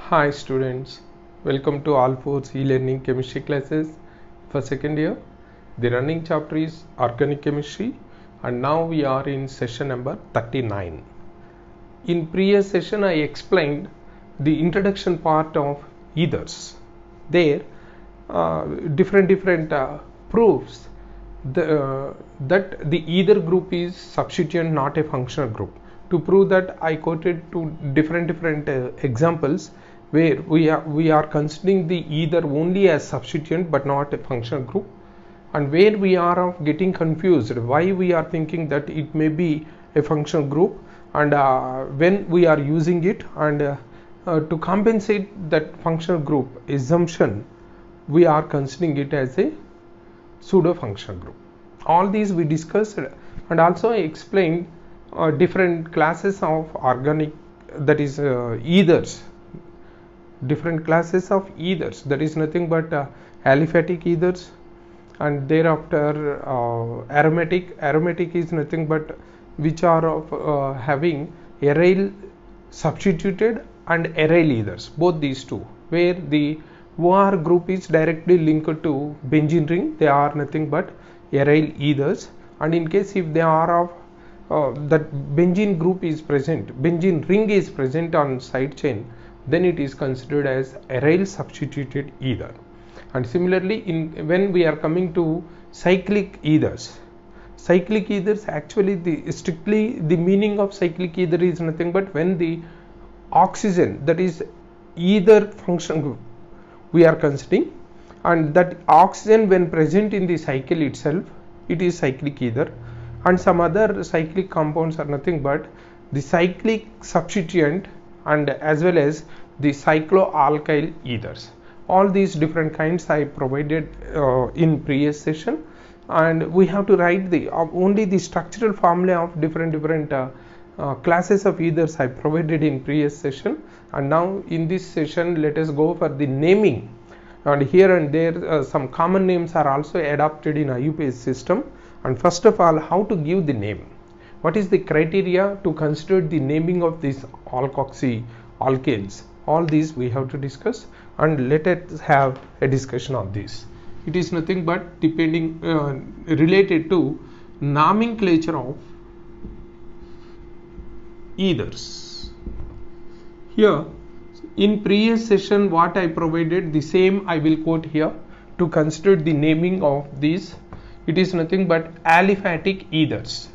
Hi students, welcome to All Fours e-learning chemistry classes for second year. The running chapter is organic chemistry and now we are in session number 39. In previous session I explained the introduction part of ethers. There different proofs that the ether group is substituent, not a functional group. To prove that, I quoted two different examples where we are considering the ether only as substituent but not a functional group, and where we are of getting confused why we are thinking that it may be a functional group, and when we are using it, and to compensate that functional group assumption, we are considering it as a pseudo functional group. All these we discussed, and also I explained different classes of organic, that is ethers. Different classes of ethers, that is nothing but aliphatic ethers, and thereafter aromatic is nothing but which are of having aryl substituted and aryl ethers, both these two, where the OR group is directly linked to benzene ring, they are nothing but aryl ethers. And in case if they are of that benzene group is present, benzene ring is present on side chain, then it is considered as aryl substituted ether. And similarly, when we are coming to cyclic ethers, actually strictly the meaning of cyclic ether is nothing but when the oxygen, that is ether function group we are considering, and that oxygen when present in the cycle itself, it is cyclic ether. And some other cyclic compounds are nothing but the cyclic substituent and as well as the cycloalkyl ethers. All these different kinds I provided in previous session, and we have to write the only the structural formula of different classes of ethers I provided in previous session. And now in this session let us go for the naming, and here and there some common names are also adopted in IUPAC system. And first of all, how to give the name, what is the criteria to consider the naming of these alkoxy alkanes, all these we have to discuss, and let us have a discussion on this. It is nothing but depending related to nomenclature of ethers. Here in previous session what I provided, the same I will quote here to consider the naming of these. It is nothing but aliphatic ethers.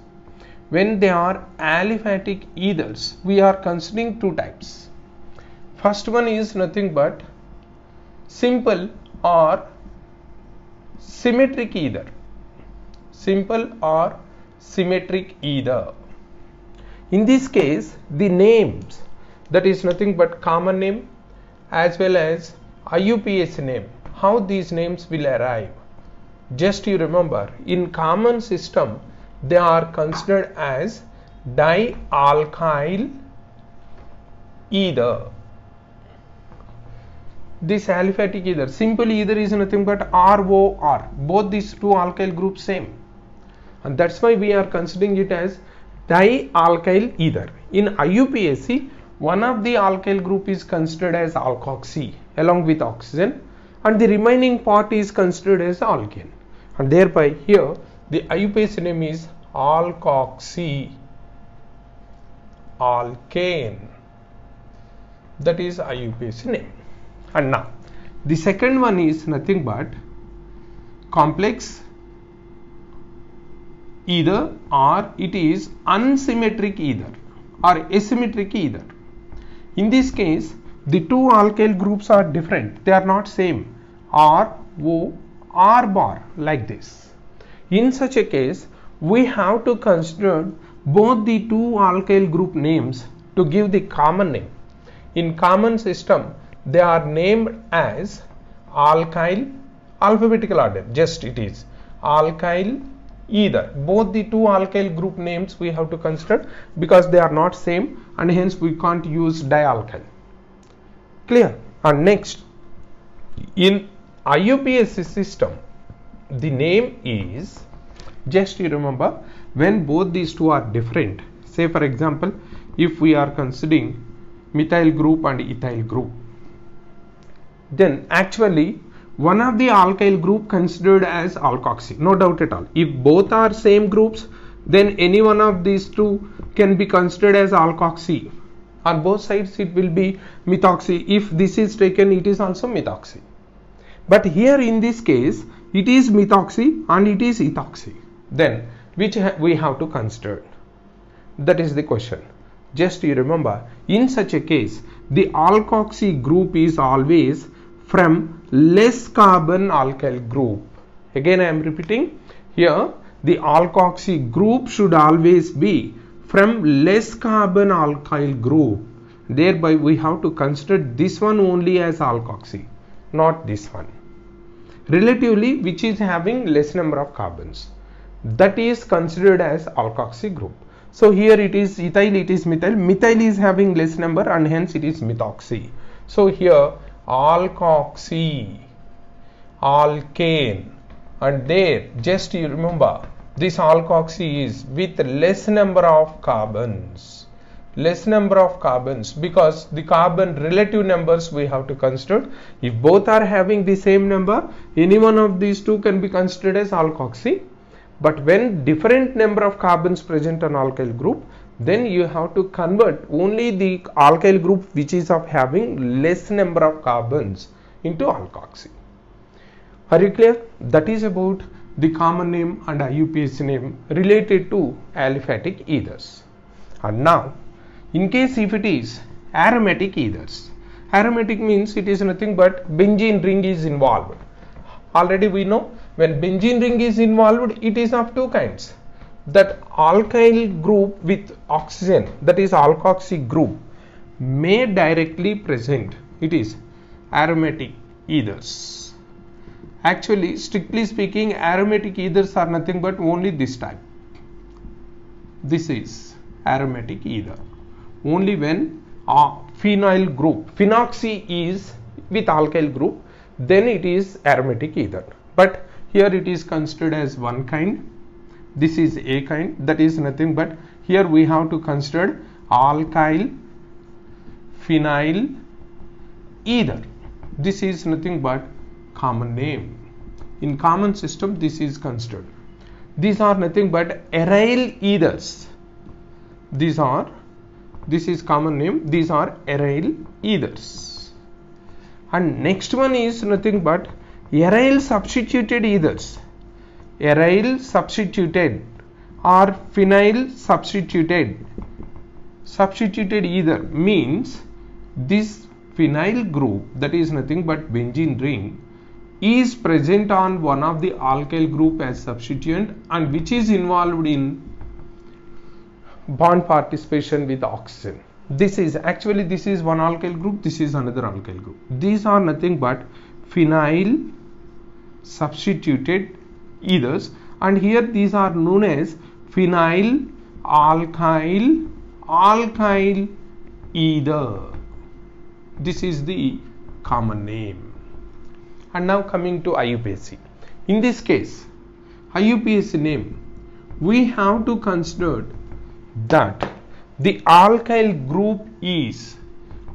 When they are aliphatic ethers, we are considering two types. First one is nothing but simple or symmetric ether. Simple or symmetric ether. In this case, the names, that is nothing but common name as well as IUPAC name, how these names will arrive. Just you remember, in common system they are considered as dialkyl ether. This aliphatic ether, simple ether is nothing but ROR, both these two alkyl groups same, and that's why we are considering it as dialkyl ether. In IUPAC, one of the alkyl group is considered as alkoxy along with oxygen, and the remaining part is considered as alkane, and thereby here the IUPAC name is alkoxy alkane, that is IUPAC name. And now the second one is nothing but complex ether, or it is unsymmetric ether or asymmetric ether. In this case, the two alkyl groups are different, they are not same, R, O, R bar, like this. In such a case, we have to consider both the two alkyl group names to give the common name. In common system, they are named as alkyl, alphabetical order, just it is alkyl ether. Both the two alkyl group names we have to consider because they are not same, and hence we can't use dialkyl. Clear? And next, in IUPAC system, the name is, just you remember, when both these two are different. Say for example, if we are considering methyl group and ethyl group, then actually one of the alkyl group considered as alkoxy, no doubt at all. If both are same groups, then any one of these two can be considered as alkoxy. On both sides it will be methoxy. If this is taken, it is also methoxy. But here in this case, it is methoxy and it is ethoxy. Then which we have to consider? That is the question. Just you remember, in such a case, the alkoxy group is always from less carbon alkyl group. Again I am repeating, here the alkoxy group should always be from less carbon alkyl group. Thereby we have to consider this one only as alkoxy, not this one. Relatively, which is having less number of carbons, that is considered as alkoxy group. So here it is ethyl, it is methyl. Methyl is having less number and hence it is methoxy. So here alkoxy, alkane, and there just you remember, this alkoxy is with less number of carbons. Less number of carbons, because the carbon relative numbers we have to consider. If both are having the same number, any one of these two can be considered as alkoxy. But when different number of carbons present on alkyl group, then you have to convert only the alkyl group which is of having less number of carbons into alkoxy. Are you clear? That is about the common name and IUPAC name related to aliphatic ethers. And now, in case if it is aromatic ethers, aromatic means it is nothing but benzene ring is involved. Already we know, when benzene ring is involved, it is of two kinds. That alkyl group with oxygen, that is alkoxy group, may directly present. It is aromatic ethers. Actually, strictly speaking, aromatic ethers are nothing but only this type. This is aromatic ether. Only when phenyl group, phenoxy is with alkyl group, then it is aromatic ether. But here it is considered as one kind. This is a kind, that is nothing but here we have to consider alkyl phenyl ether. This is nothing but common name. In common system this is considered. These are nothing but aryl ethers. This is common name. These are aryl ethers. And next one is nothing but aryl substituted ethers. Aryl substituted or phenyl substituted. Substituted ether means this phenyl group, that is nothing but benzene ring, is present on one of the alkyl group as substituent and which is involved in bond participation with oxygen. This is actually, this is one alkyl group, this is another alkyl group. These are nothing but phenyl substituted ethers, and here these are known as phenyl alkyl ether. This is the common name. And now coming to IUPAC. In this case, IUPAC name, we have to consider that the alkyl group is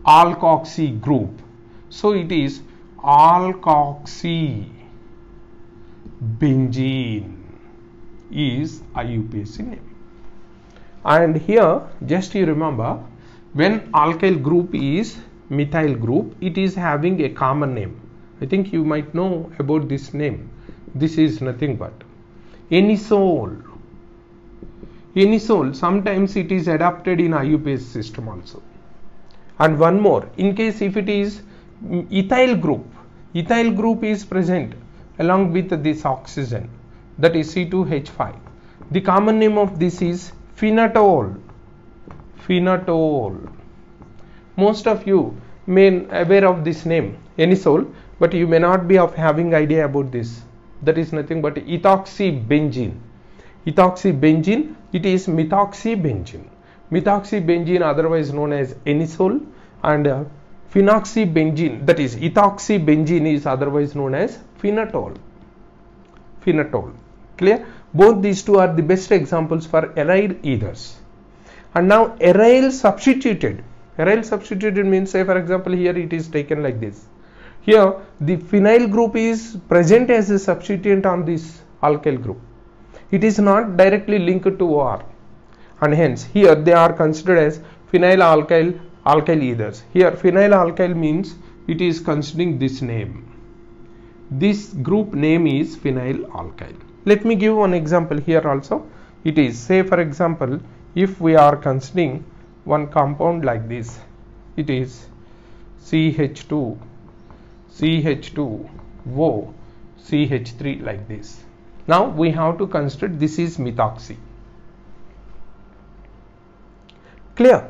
alkoxy group. So it is alkoxy benzene is IUPAC name. And here just you remember, when alkyl group is methyl group, it is having a common name. I think you might know about this name. This is nothing but anisole. Anisole, sometimes it is adapted in IUPAC system also. And one more, in case if it is ethyl group is present along with this oxygen, that is C2H5. The common name of this is phenatol. Most of you may be aware of this name, anisole, but you may not be of having idea about this. That is nothing but ethoxybenzene. Ethoxybenzene, it is methoxybenzene. Methoxybenzene, otherwise known as anisole, and phenoxybenzene, that is ethoxybenzene, is otherwise known as phenatol. Clear? Both these two are the best examples for aryl ethers. And now aryl substituted. Aryl substituted means, say for example, here it is taken like this. Here the phenyl group is present as a substituent on this alkyl group. It is not directly linked to OR, and hence here they are considered as phenyl alkyl ethers. Here phenyl alkyl means it is considering this name. This group name is phenyl alkyl. Let me give one example here also. It is, say for example, if we are considering one compound like this, it is CH2, CH2O, CH3 like this. Now we have to consider this is methoxy. Clear?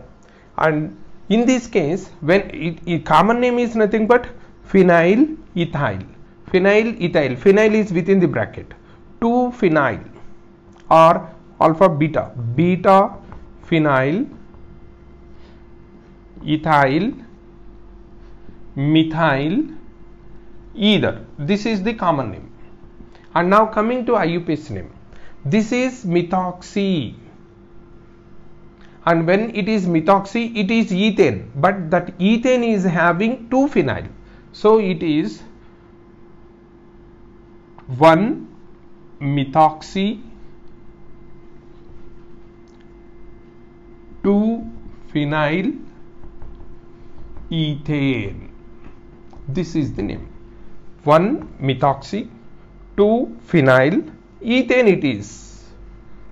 And in this case, when common name is nothing but phenyl ethyl. Phenyl ethyl. Phenyl is within the bracket. 2-phenyl or alpha beta. Beta phenyl ethyl methyl ether. This is the common name. And now coming to IUPAC name. This is methoxy. And when it is methoxy, it is ethane, but that ethane is having 2-phenyl. So it is 1-methoxy 2-phenyl ethane. This is the name. 1-methoxy 2-phenyl ethane it is.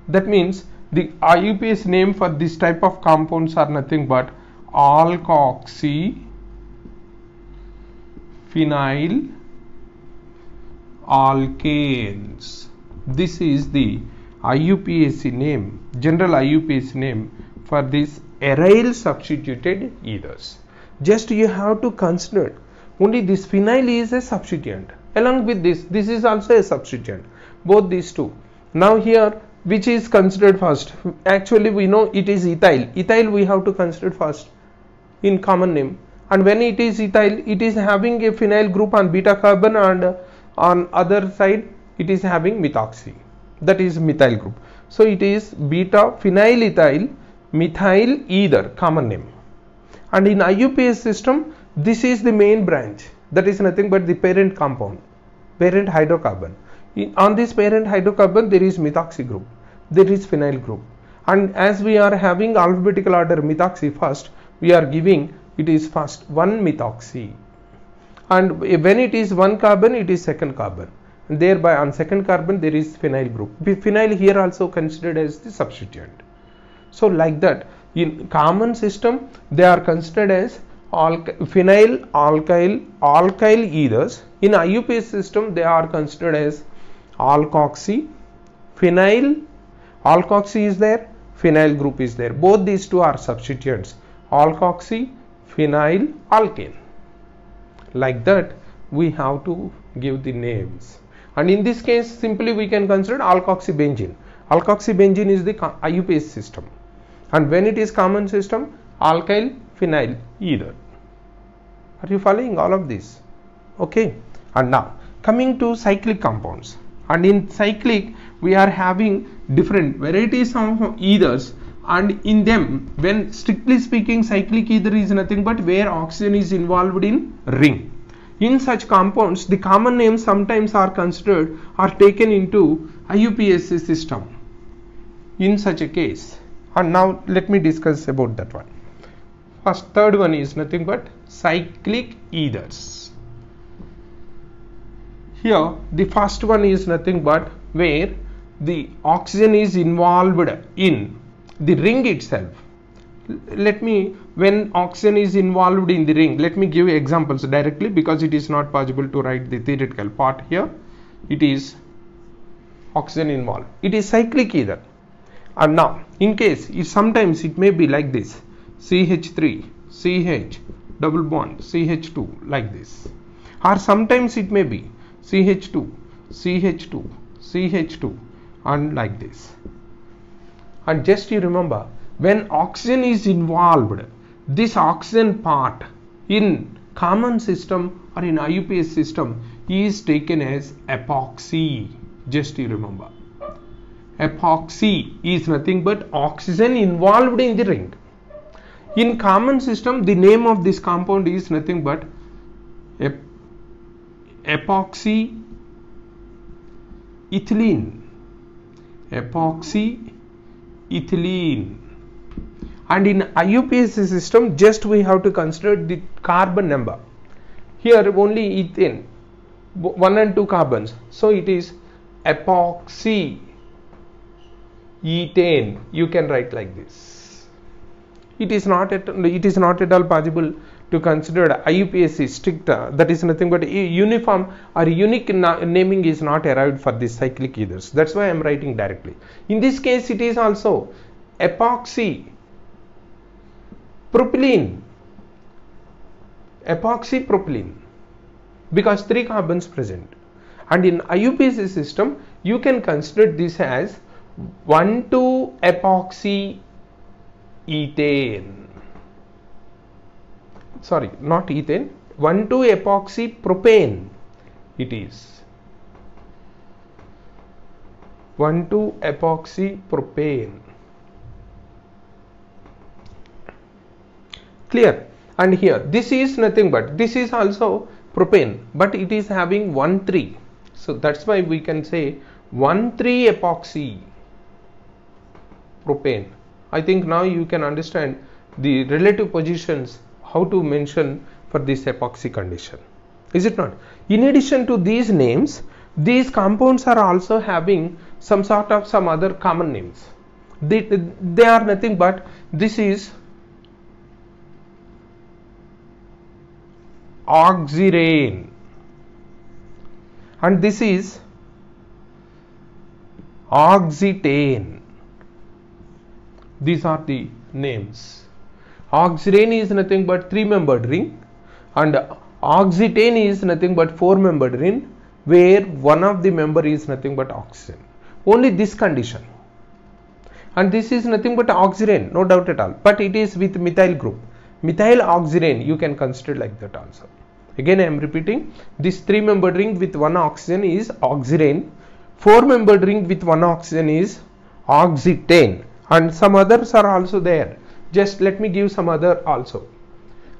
That means the IUPAC name for this type of compounds are nothing but alkoxy phenyl alkanes. This is the IUPAC name, general IUPAC name for this aryl substituted ethers. Just you have to consider only this phenyl is a substituent. Along with this is also a substituent. Both these two. Now here, which is considered first? Actually we know it is ethyl. Ethyl we have to consider first in common name. And when it is ethyl, it is having a phenyl group on beta carbon, and on other side it is having methoxy. That is methyl group. So it is beta phenyl ethyl methyl ether, common name. And in IUPAC system, this is the main branch. That is nothing but the parent compound, parent hydrocarbon. On this parent hydrocarbon there is methoxy group, there is phenyl group, and as we are having alphabetical order methoxy first, we are giving it is first 1-methoxy, and when it is 1 carbon it is 2nd carbon, and thereby on 2nd carbon there is phenyl group. Phenyl here also considered as the substituent. So like that, in common system they are considered as phenyl alkyl ethers. In IUPAC system they are considered as alkoxy phenyl. Alkoxy is there, phenyl group is there. Both these two are substituents, alkoxy phenyl alkane. Like that we have to give the names, and in this case simply we can consider alkoxybenzene. Alkoxybenzene is the IUPAC system, and when it is common system, alkyl phenyl ether. Are you following all of this? Okay. And now coming to cyclic compounds, and in cyclic we are having different varieties of ethers, and in them, when strictly speaking cyclic ether is nothing but where oxygen is involved in ring. In such compounds the common names sometimes are considered or taken into IUPAC system in such a case. And now let me discuss about that one. First, third one is nothing but cyclic ethers. Here the first one is nothing but where the oxygen is involved in the ring itself. When oxygen is involved in the ring, let me give examples directly because it is not possible to write the theoretical part here. It is oxygen involved. It is cyclic ether. And now in case sometimes it may be like this, CH3 CH double bond CH2 like this, or sometimes it may be CH2 CH2 CH2 and like this. And just you remember, when oxygen is involved, this oxygen part in common system or in IUPAC system is taken as epoxy. Just you remember, epoxy is nothing but oxygen involved in the ring. In common system the name of this compound is nothing but epoxy ethylene, epoxy ethylene. And in IUPAC system, just we have to consider the carbon number. Here only ethane, 1 and 2 carbons, so it is epoxy ethane. You can write like this. It is not at all possible to consider IUPAC strict, that is nothing but uniform or unique naming is not arrived for this cyclic ethers. That's why I am writing directly. In this case, it is also epoxy propylene, epoxy propylene, because 3 carbons present. And in IUPAC system, you can consider this as 1,2-epoxy ethane. Sorry, not ethane, 1,2-epoxy propane. It is 1,2-epoxy propane. Clear? And here this is nothing but, this is also propane, but it is having 1,3. So that's why we can say 1,3-epoxy propane. I think now you can understand the relative positions, how to mention for this epoxy condition. Is it not? In addition to these names, these compounds are also having some other common names. They are nothing but, this is oxirane and this is oxetane. These are the names. Oxirane is nothing but 3-membered ring and oxetane is nothing but 4-membered ring, where one of the member is nothing but oxygen. Only this condition. And this is nothing but oxirane, no doubt at all, but it is with methyl group. Methyl oxirane, you can consider like that also. Again I am repeating, this 3-membered ring with 1 oxygen is oxirane, 4-membered ring with 1 oxygen is oxetane, and some others are also there. Just let me give some other also,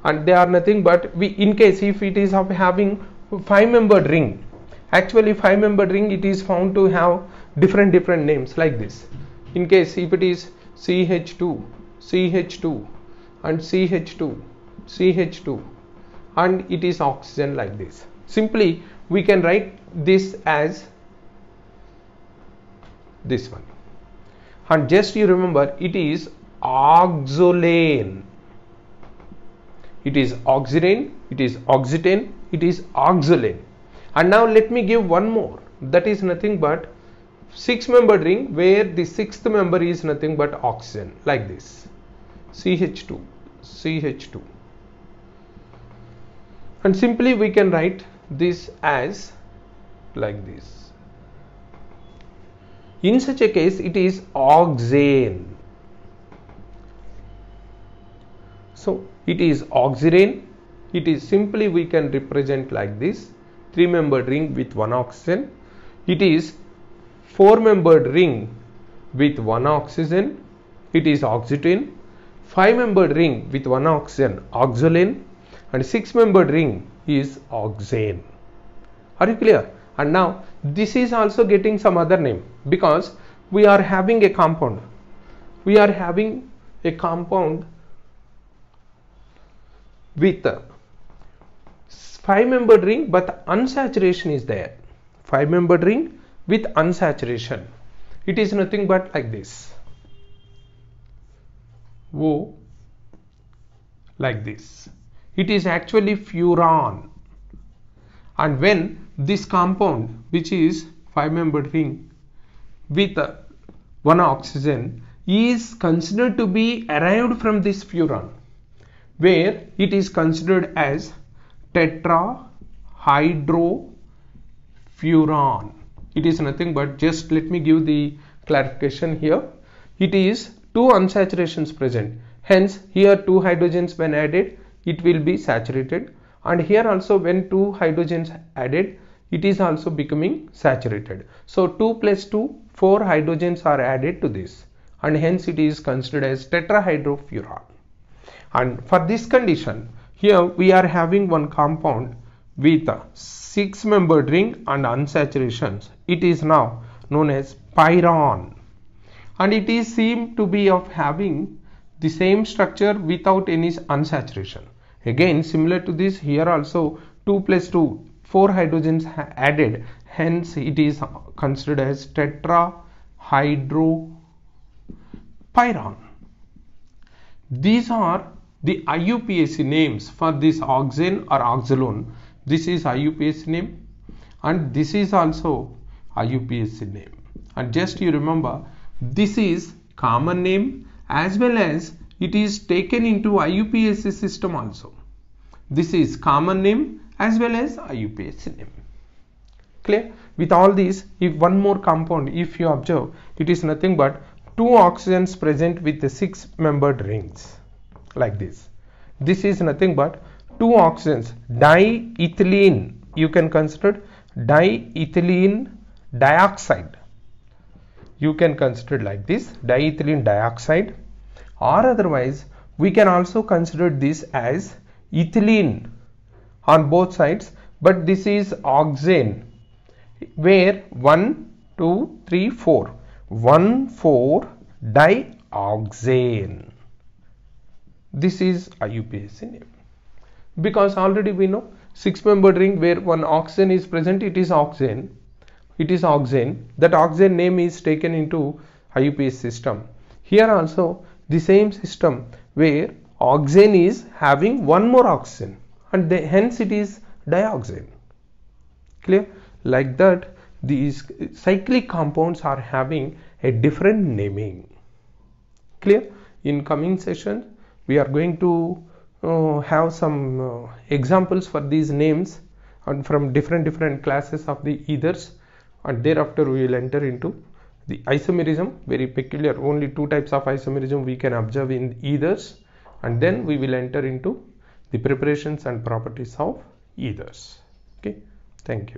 and they are nothing but, in case if it is of having 5-membered ring, actually 5-membered ring, it is found to have different names like this. In case if it is CH2, CH2 and CH2, CH2, and it is oxygen like this. Simply we can write this as this one, and just you remember, it is oxolane. It is oxirane, it is oxetane, it is oxolane. And now let me give one more, that is nothing but 6-membered ring, where the 6th member is nothing but oxygen like this, CH2, CH2. And simply we can write this as like this. In such a case, it is oxane. So it is oxirane. It is simply we can represent like this, 3-membered ring with 1 oxygen. It is 4-membered ring with 1 oxygen. It is oxetane. 5-membered ring with 1 oxygen, oxolane, and 6-membered ring is oxane. Are you clear? And now this is also getting some other name, because we are having a compound. We are having a compound with 5-membered ring, but unsaturation is there. 5-membered ring with unsaturation. It is nothing but like this. O, like this. It is actually furan. And when this compound, which is 5-membered ring with 1 oxygen, is considered to be arrived from this furan, where it is considered as tetrahydrofuran. It is nothing but, just let me give the clarification here. It is 2 unsaturations present. Hence, here 2 hydrogens when added, it will be saturated. And here also when 2 hydrogens added, it is also becoming saturated. So 2 plus 2, 4 hydrogens are added to this. And hence it is considered as tetrahydrofuran. And for this condition, here we are having one compound with a 6-membered ring and unsaturations, it is now known as pyrrole, and it is seen to be of having the same structure without any unsaturation. Again, similar to this, here also 2 plus 2, 4 hydrogens added, hence it is considered as tetrahydropyrrole. These are the IUPAC names for this oxane or oxalone. This is IUPAC name and this is also IUPAC name. And just you remember, this is common name as well as it is taken into IUPAC system also. This is common name as well as IUPAC name. Clear? With all these, if one more compound, if you observe, it is nothing but 2 oxygens present with the 6-membered rings like this. This is nothing but 2 oxygens, diethylene. You can consider diethylene dioxide. You can consider like this, diethylene dioxide, or otherwise we can also consider this as ethylene on both sides, but this is oxane, where 1, 2, 3, 4, 1,4 dioxane. This is IUPAC name, because already we know 6-membered ring where one oxygen is present, it is oxane. It is oxane. That oxane name is taken into IUPAC system. Here also the same system where oxane is having one more oxygen and hence it is dioxane. Clear? Like that, these cyclic compounds are having a different naming. Clear? In coming session, we are going to have some examples for these names and from different classes of the ethers, and thereafter we will enter into the isomerism, very peculiar. Only 2 types of isomerism we can observe in ethers, and then we will enter into the preparations and properties of ethers. Okay, thank you.